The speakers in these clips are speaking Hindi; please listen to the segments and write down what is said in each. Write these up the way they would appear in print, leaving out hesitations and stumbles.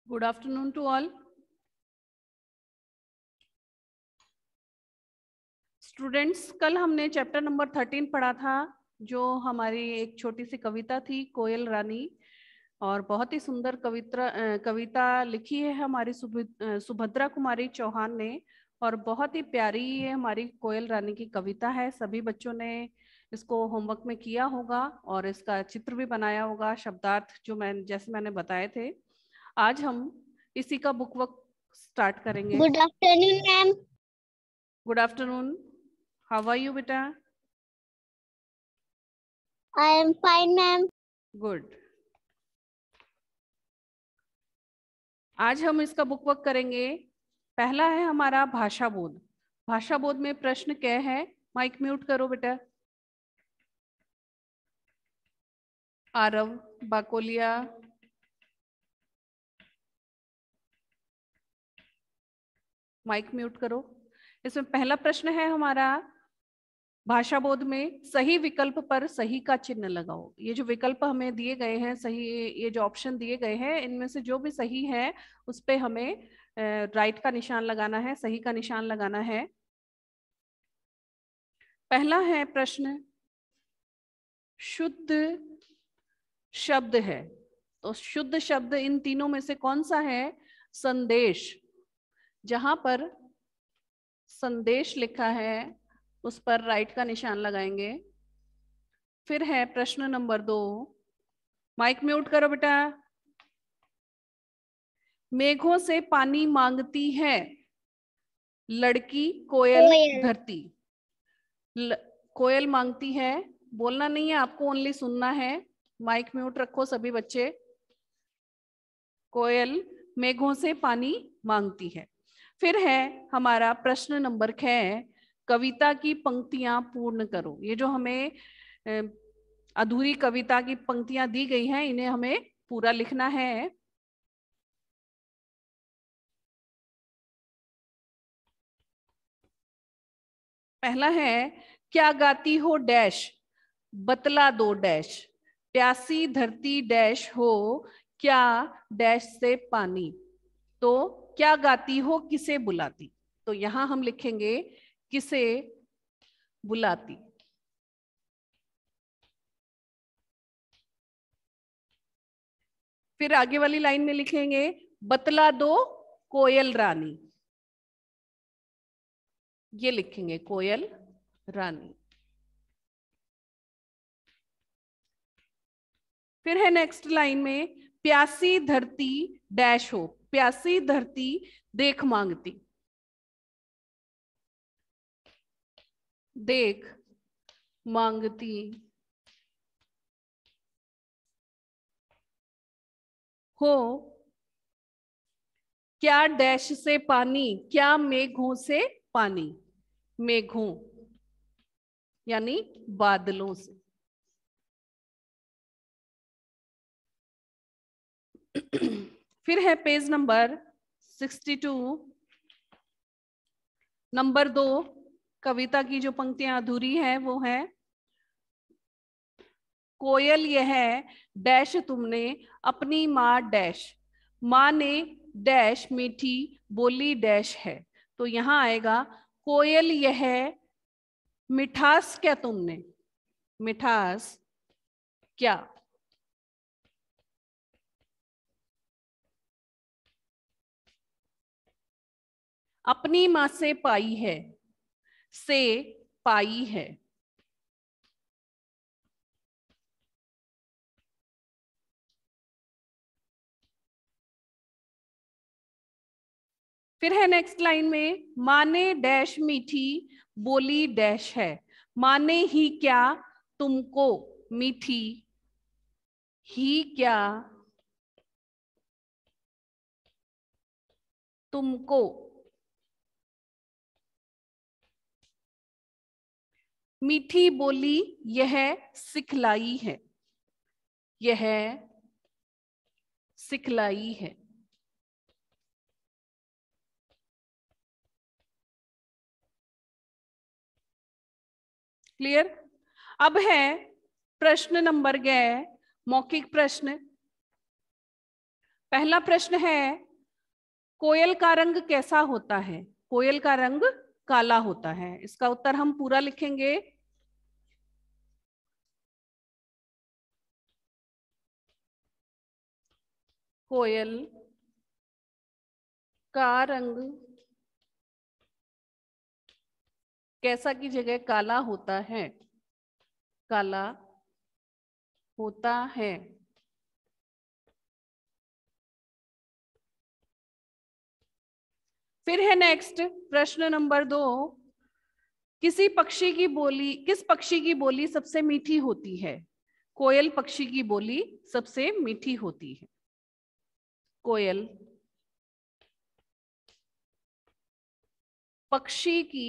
Good afternoon to all students. कल हमने चैप्टर नंबर 13 पढ़ा था, जो हमारी एक छोटी सी कविता थी, कोयल रानी। और बहुत ही सुंदर कविता लिखी है हमारी सुभद्रा कुमारी चौहान ने, और बहुत ही प्यारी ये हमारी कोयल रानी की कविता है। सभी बच्चों ने इसको होमवर्क में किया होगा और इसका चित्र भी बनाया होगा, शब्दार्थ जो जैसे मैंने बताए थे। आज हम इसी का बुक वर्क स्टार्ट करेंगे। Good afternoon ma'am. Good afternoon. How are you बेटा? I am fine ma'am. Good. आज हम इसका बुक वर्क करेंगे। पहला है हमारा भाषा बोध। भाषा बोध में प्रश्न क्या है? माइक म्यूट करो बेटा। आरव, बाकोलिया, माइक म्यूट करो। इसमें पहला प्रश्न है हमारा, भाषा बोध में सही विकल्प पर सही का चिन्ह लगाओ। ये जो विकल्प हमें दिए गए हैं, सही, ये जो ऑप्शन दिए गए हैं, इनमें से जो भी सही है उस पे हमें राइट का निशान लगाना है, सही का निशान लगाना है। पहला है प्रश्न, शुद्ध शब्द है, तो शुद्ध शब्द इन तीनों में से कौन सा है? संदेश। जहां पर संदेश लिखा है उस पर राइट का निशान लगाएंगे। फिर है प्रश्न नंबर 2, माइक म्यूट करो बेटा। मेघों से पानी मांगती है लड़की कोयल धरती। कोयल मांगती है, बोलना नहीं है आपको, ओनली सुनना है। माइक म्यूट रखो सभी बच्चे। कोयल मेघों से पानी मांगती है। फिर है हमारा प्रश्न नंबर 6, कविता की पंक्तियां पूर्ण करो। ये जो हमें अधूरी कविता की पंक्तियां दी गई हैं, इन्हें हमें पूरा लिखना है। पहला है, क्या गाती हो डैश, बतला दो डैश, प्यासी धरती डैश हो, क्या डैश से पानी। तो क्या गाती हो किसे बुलाती, तो यहां हम लिखेंगे किसे बुलाती। फिर आगे वाली लाइन में लिखेंगे बतला दो कोयल रानी, ये लिखेंगे कोयल रानी। फिर है नेक्स्ट लाइन में, प्यासी धरती डैश हो, प्यासी धरती देख मांगती, देख मांगती हो, क्या डैश से पानी, क्या मेघों से पानी, मेघों यानी बादलों से। फिर है पेज नंबर 62, नंबर 2, कविता की जो पंक्तियां अधूरी है वो है, कोयल यह डैश तुमने अपनी माँ डैश, माँ ने डैश मीठी बोली डैश है। तो यहां आएगा कोयल यह मिठास क्या तुमने, मिठास क्या। अपनी माँ से पाई है, से पाई है। फिर है नेक्स्ट लाइन में, माने डैश मीठी बोली डैश है, माने ही क्या तुमको मीठी, ही क्या तुमको, मीठी बोली यह सिखलाई है, यह सिखलाई है। क्लियर? अब है प्रश्न नंबर 11, मौखिक प्रश्न। पहला प्रश्न है, कोयल का रंग कैसा होता है? कोयल का रंग काला होता है। इसका उत्तर हम पूरा लिखेंगे। कोयल का रंग कैसा की जगह काला होता है, काला होता है। फिर है नेक्स्ट प्रश्न नंबर 2, किस पक्षी की बोली सबसे मीठी होती है? कोयल पक्षी की बोली सबसे मीठी होती है। कोयल पक्षी की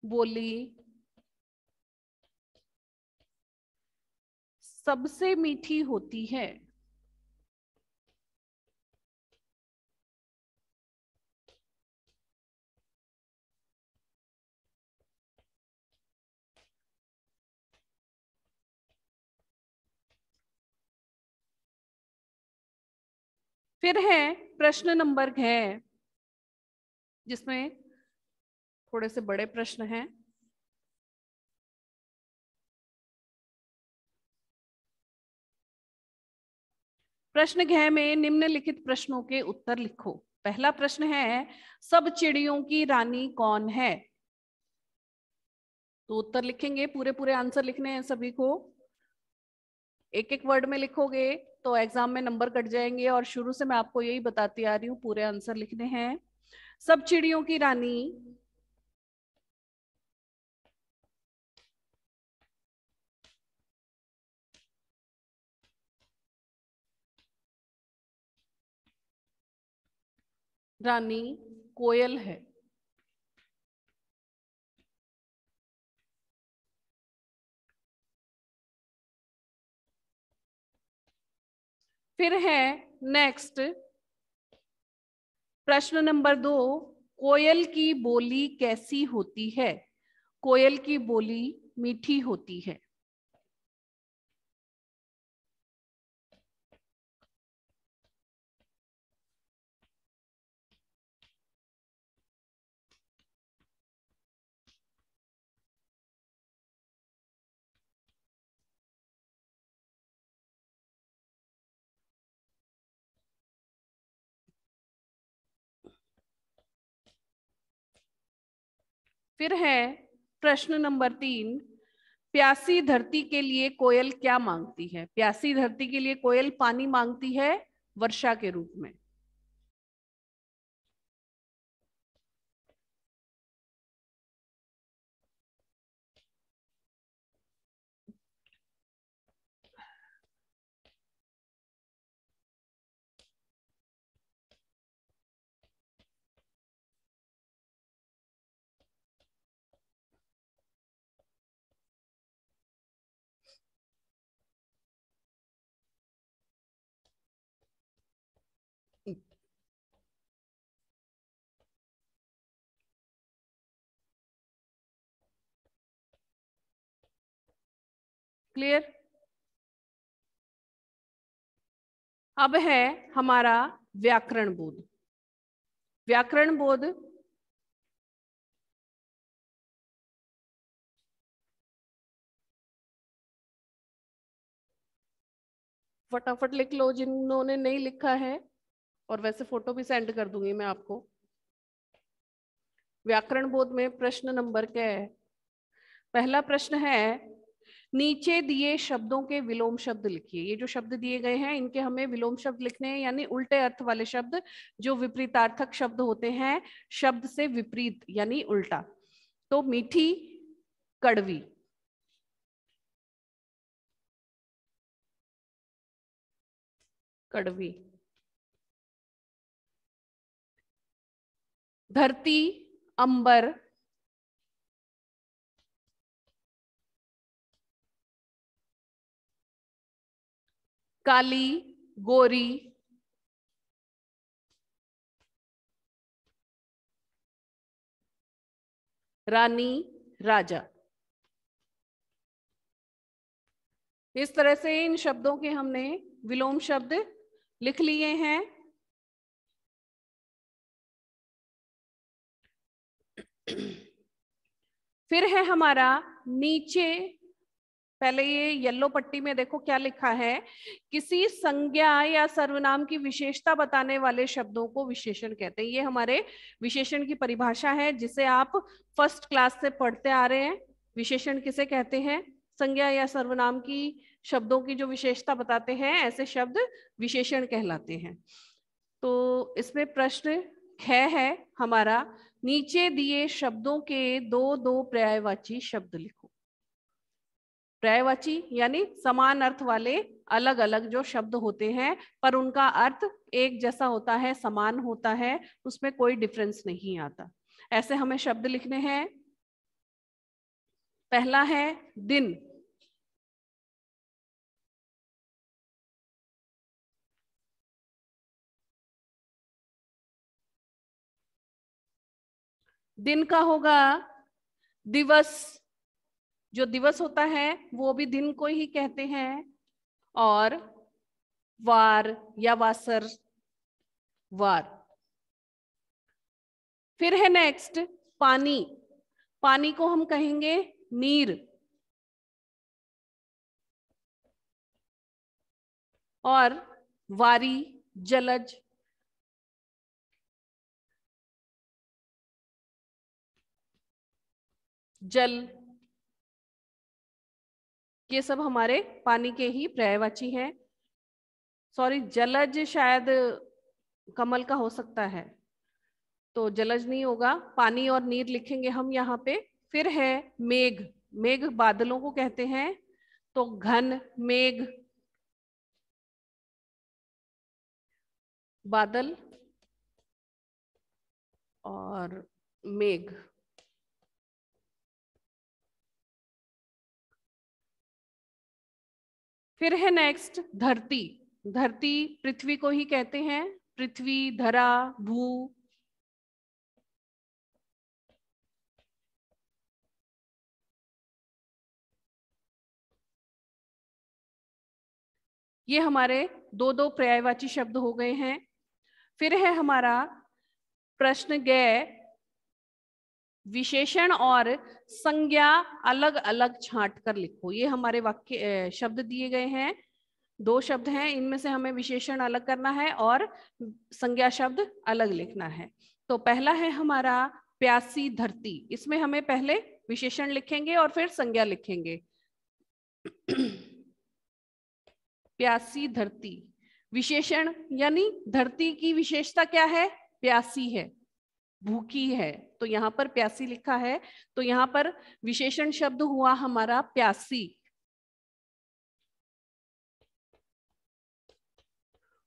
बोली सबसे मीठी होती है। फिर है प्रश्न नंबर 6, जिसमें थोड़े से बड़े प्रश्न हैं। प्रश्न 6 में निम्नलिखित प्रश्नों के उत्तर लिखो। पहला प्रश्न है, सब चिड़ियों की रानी कौन है? तो उत्तर लिखेंगे, पूरे पूरे आंसर लिखने हैं सभी को। एक एक वर्ड में लिखोगे तो एग्जाम में नंबर कट जाएंगे, और शुरू से मैं आपको यही बताती आ रही हूँ, पूरे आंसर लिखने हैं। सब चिड़ियों की रानी रानी कोयल है। फिर है नेक्स्ट प्रश्न नंबर 2, कोयल की बोली कैसी होती है? कोयल की बोली मीठी होती है। फिर है प्रश्न नंबर 3, प्यासी धरती के लिए कोयल क्या मांगती है? प्यासी धरती के लिए कोयल पानी मांगती है वर्षा के रूप में। क्लियर? अब है हमारा व्याकरण बोध। व्याकरण बोध फटाफट लिख लो जिन्होंने नहीं लिखा है, और वैसे फोटो भी सेंड कर दूंगी मैं आपको। व्याकरण बोध में प्रश्न नंबर क्या है? पहला प्रश्न है, नीचे दिए शब्दों के विलोम शब्द लिखिए। ये जो शब्द दिए गए हैं इनके हमें विलोम शब्द लिखने हैं, यानी उल्टे अर्थ वाले शब्द, जो विपरीतार्थक शब्द होते हैं, शब्द से विपरीत यानी उल्टा। तो मीठी, कड़वी। कड़वी। धरती, अंबर, काली, गोरी, रानी, राजा। इस तरह से इन शब्दों के हमने विलोम शब्द लिख लिए हैं। फिर है हमारा नीचे, पहले ये येलो पट्टी में देखो क्या लिखा है, किसी संज्ञा या सर्वनाम की विशेषता बताने वाले शब्दों को विशेषण कहते हैं। ये हमारे विशेषण की परिभाषा है जिसे आप फर्स्ट क्लास से पढ़ते आ रहे हैं। विशेषण किसे कहते हैं? संज्ञा या सर्वनाम की शब्दों की जो विशेषता बताते हैं, ऐसे शब्द विशेषण कहलाते हैं। तो इसमें प्रश्न है हमारा, नीचे दिए शब्दों के दो दो पर्यायवाची शब्द लिखो। पर्यायवाची यानी समान अर्थ वाले अलग अलग जो शब्द होते हैं पर उनका अर्थ एक जैसा होता है, समान होता है, उसमें कोई डिफरेंस नहीं आता। ऐसे हमें शब्द लिखने हैं। पहला है दिन। दिन का होगा दिवस। जो दिवस होता है वो भी दिन को ही कहते हैं। और वार या वासर, वार। फिर है नेक्स्ट पानी। पानी को हम कहेंगे नीर। और वारी, जलज। जल, ये सब हमारे पानी के ही पर्यायवाची हैं। सॉरी, जलज शायद कमल का हो सकता है, तो जलज नहीं होगा। पानी और नीर लिखेंगे हम यहाँ पे। फिर है मेघ। मेघ बादलों को कहते हैं, तो घन मेघ, बादल और मेघ। फिर है नेक्स्ट धरती। धरती पृथ्वी को ही कहते हैं, पृथ्वी, धरा, भू। ये हमारे दो दो पर्यायवाची शब्द हो गए हैं। फिर है हमारा प्रश्न गय। विशेषण और संज्ञा अलग अलग छांट कर लिखो। ये हमारे वाक्य शब्द दिए गए हैं, दो शब्द हैं, इनमें से हमें विशेषण अलग करना है और संज्ञा शब्द अलग लिखना है। तो पहला है हमारा प्यासी धरती। इसमें हमें पहले विशेषण लिखेंगे और फिर संज्ञा लिखेंगे। प्यासी धरती। विशेषण यानी धरती की विशेषता क्या है? प्यासी है, भूखी है, तो यहाँ पर प्यासी लिखा है। तो यहाँ पर विशेषण शब्द हुआ हमारा प्यासी।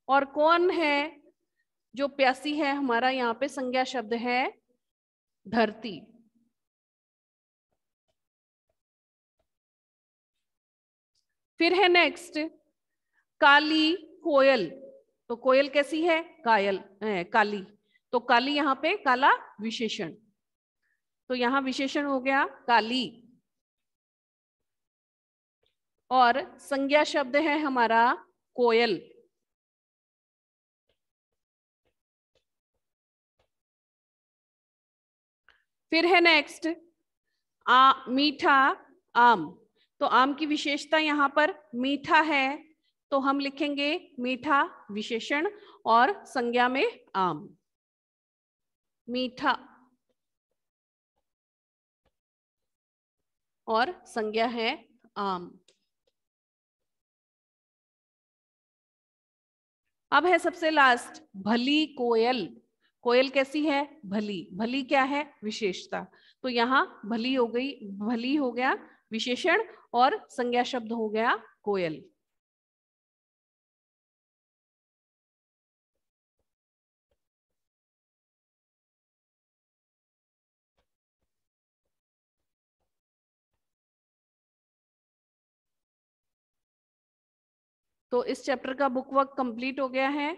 और कौन है जो प्यासी है? हमारा यहाँ पे संज्ञा शब्द है धरती। फिर है नेक्स्ट काली कोयल। तो कोयल कैसी है? कायल काली। तो काली यहाँ पे काला विशेषण, तो यहाँ विशेषण हो गया काली। और संज्ञा शब्द है हमारा कोयल। फिर है नेक्स्ट मीठा आम। तो आम की विशेषता यहाँ पर मीठा है, तो हम लिखेंगे मीठा विशेषण और संज्ञा में आम। मीठा और संज्ञा है आम। अब है सबसे लास्ट भली कोयल। कोयल कैसी है? भली। भली क्या है? विशेषता। तो यहाँ भली हो गई, भली हो गया विशेषण और संज्ञा शब्द हो गया कोयल। तो इस चैप्टर का बुक वर्क कंप्लीट हो गया है,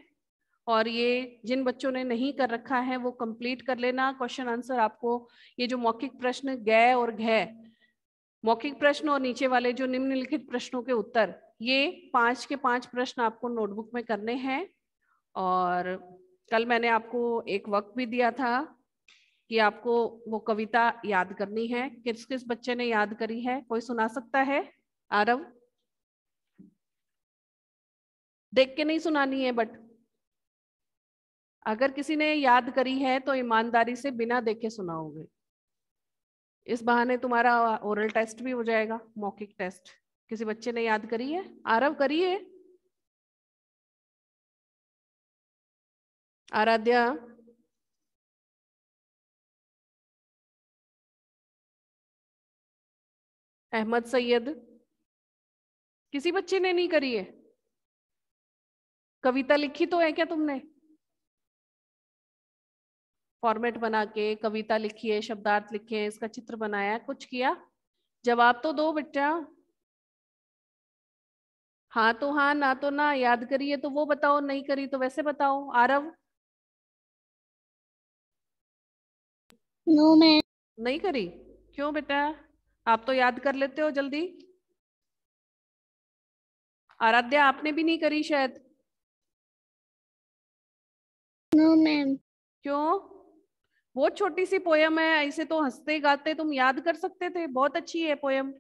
और ये जिन बच्चों ने नहीं कर रखा है वो कंप्लीट कर लेना। क्वेश्चन आंसर आपको ये जो मौखिक प्रश्न गय और घय, मौखिक प्रश्न और नीचे वाले जो निम्नलिखित प्रश्नों के उत्तर ये 5 के 5 प्रश्न आपको नोटबुक में करने हैं। और कल मैंने आपको एक वक्त भी दिया था कि आपको वो कविता याद करनी है। किस किस बच्चे ने याद करी है? कोई सुना सकता है? आरव, देख के नहीं सुनानी है, बट अगर किसी ने याद करी है तो ईमानदारी से बिना देखे सुनाओगे। इस बहाने तुम्हारा ओरल टेस्ट भी हो जाएगा, मौखिक टेस्ट। किसी बच्चे ने याद करी है? आरव, करी है? आराध्या, अहमद सैयद, किसी बच्चे ने नहीं करी है? कविता लिखी तो है क्या तुमने? फॉर्मेट बना के कविता लिखी है, शब्दार्थ लिखे हैं, इसका चित्र बनाया, कुछ किया? जवाब तो दो बेटा। हाँ तो हाँ, ना तो ना। याद करी है तो वो बताओ, नहीं करी तो वैसे बताओ। Aarav, no ma'am. नहीं करी? क्यों बेटा? आप तो याद कर लेते हो जल्दी। आराध्या, आपने भी नहीं करी शायद। No ma'am. क्यों? बहुत छोटी सी पोयम है, ऐसे तो हंसते गाते तुम याद कर सकते थे। बहुत अच्छी है पोयम।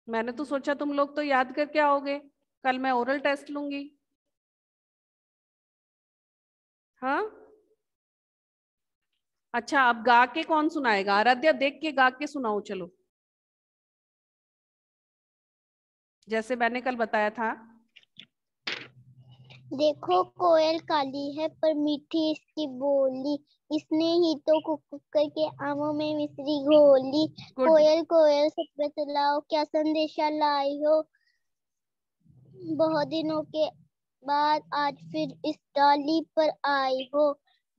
मैंने तो सोचा तुम लोग तो याद करके आओगे, कल मैं ओरल टेस्ट लूंगी। हाँ, अच्छा, अब गा के कौन सुनाएगा? आराध्या, देख के गा के सुनाओ चलो, जैसे मैंने कल बताया था। देखो कोयल काली है पर मीठी इसकी बोली, इसने ही तो कुक करके आमों में मिश्री घोली। गुड। कोयल कोयल सच बतलाओ क्या संदेशा लाई हो, बहुत दिनों के बाद आज फिर इस डाली पर आई हो।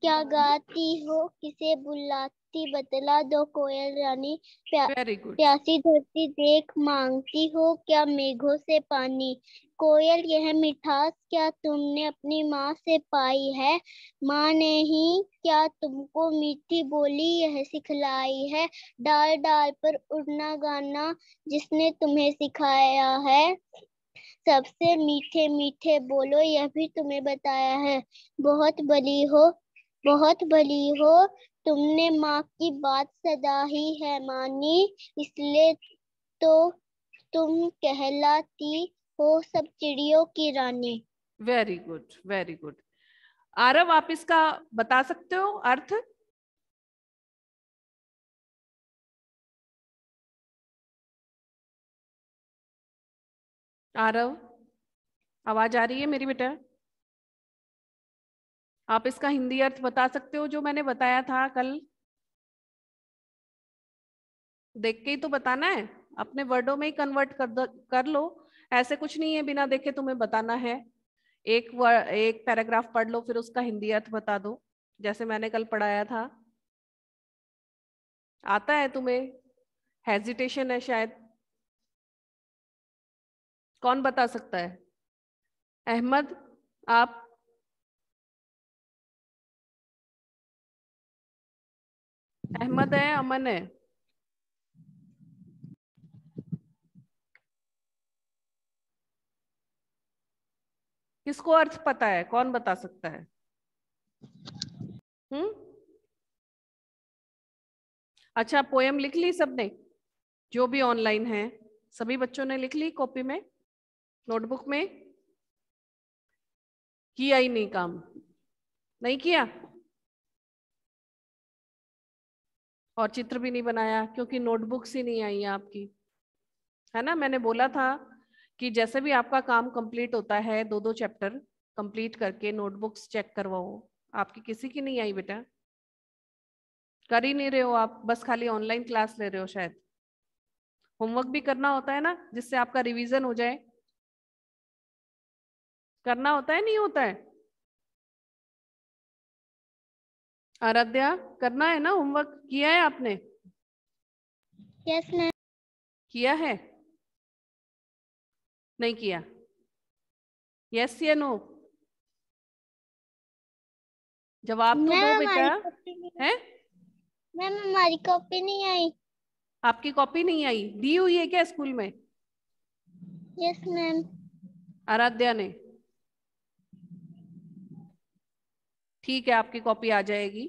क्या गाती हो किसे बुलाती बतला दो कोयल रानी, वेरी गुड। प्यासी धरती देख मांगती हो क्या मेघों से पानी। कोयल यह मिठास क्या तुमने अपनी माँ से पाई है, माँ ने ही क्या तुमको मीठी बोली यह सिखलाई है। डाल डाल पर उड़ना गाना जिसने तुम्हें सिखाया है, सबसे मीठे मीठे बोलो यह भी तुम्हें बताया है। बहुत भली हो, बहुत भली हो, तुमने माँ की बात सदा ही है मानी, इसलिए तो तुम कहलाती हो सब चिड़ियों की रानी। Very good, very good. Aarav, आप इसका बता सकते हो अर्थ? आरव, आवाज आ रही है मेरी बेटा? आप इसका हिंदी अर्थ बता सकते हो जो मैंने बताया था कल? देख के ही तो बताना है, अपने वर्डों में ही कन्वर्ट कर लो। ऐसे कुछ नहीं है बिना देखे तुम्हें बताना है। एक पैराग्राफ पढ़ लो, फिर उसका हिंदी अर्थ बता दो, जैसे मैंने कल पढ़ाया था। आता है तुम्हें? हेजिटेशन है शायद। कौन बता सकता है? अहमद, आप? अहमद है, अमन है? किसको अर्थ पता है? कौन बता सकता है? हम्म। अच्छा, पोयम लिख ली सबने? जो भी ऑनलाइन है, सभी बच्चों ने लिख ली कॉपी में, नोटबुक में? किया ही नहीं काम? नहीं किया? और चित्र भी नहीं बनाया क्योंकि नोटबुक्स ही नहीं आई है आपकी, है ना? मैंने बोला था कि जैसे भी आपका काम कंप्लीट होता है, 2-2 चैप्टर कंप्लीट करके नोटबुक्स चेक करवाओ। आपकी किसी की नहीं आई बेटा? कर ही नहीं रहे हो आप, बस खाली ऑनलाइन क्लास ले रहे हो शायद। होमवर्क भी करना होता है ना, जिससे आपका रिवीजन हो जाए। करना होता है, नहीं होता है? आराध्या, करना है ना होमवर्क? किया है आपने? Yes ma'am. किया है? नहीं किया? यस या नो? जवाब तो मैम दो बेटा। हमारी कॉपी नहीं, है? मैम हमारी कॉपी नहीं आई। आपकी कॉपी नहीं आई? दी हुई है क्या स्कूल में? Yes ma'am. आराध्या ने? ठीक है, आपकी कॉपी आ जाएगी।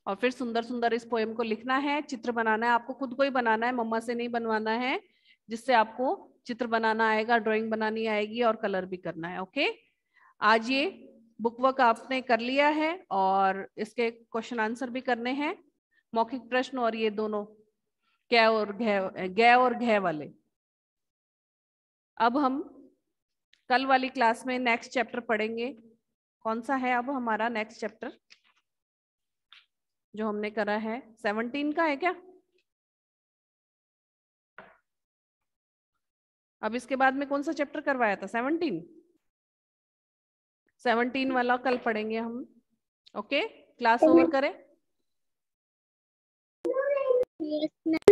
और फिर सुंदर सुंदर इस पोएम को लिखना है, चित्र बनाना है, आपको खुद को ही बनाना है, मम्मा से नहीं बनवाना है, जिससे आपको चित्र बनाना आएगा, ड्राइंग बनानी आएगी और कलर भी करना है। ओके, आज ये बुक वर्क आपने कर लिया है और इसके क्वेश्चन आंसर भी करने हैं, मौखिक प्रश्न और ये दोनों कै और घ वाले। अब हम कल वाली क्लास में नेक्स्ट चैप्टर पढ़ेंगे। कौन सा है अब हमारा नेक्स्ट चैप्टर जो हमने करा है? 17 का है क्या? अब इसके बाद में कौन सा चैप्टर करवाया था? 17 वाला कल पढ़ेंगे हम। ओके, क्लास ओवर करें? Yes ma'am.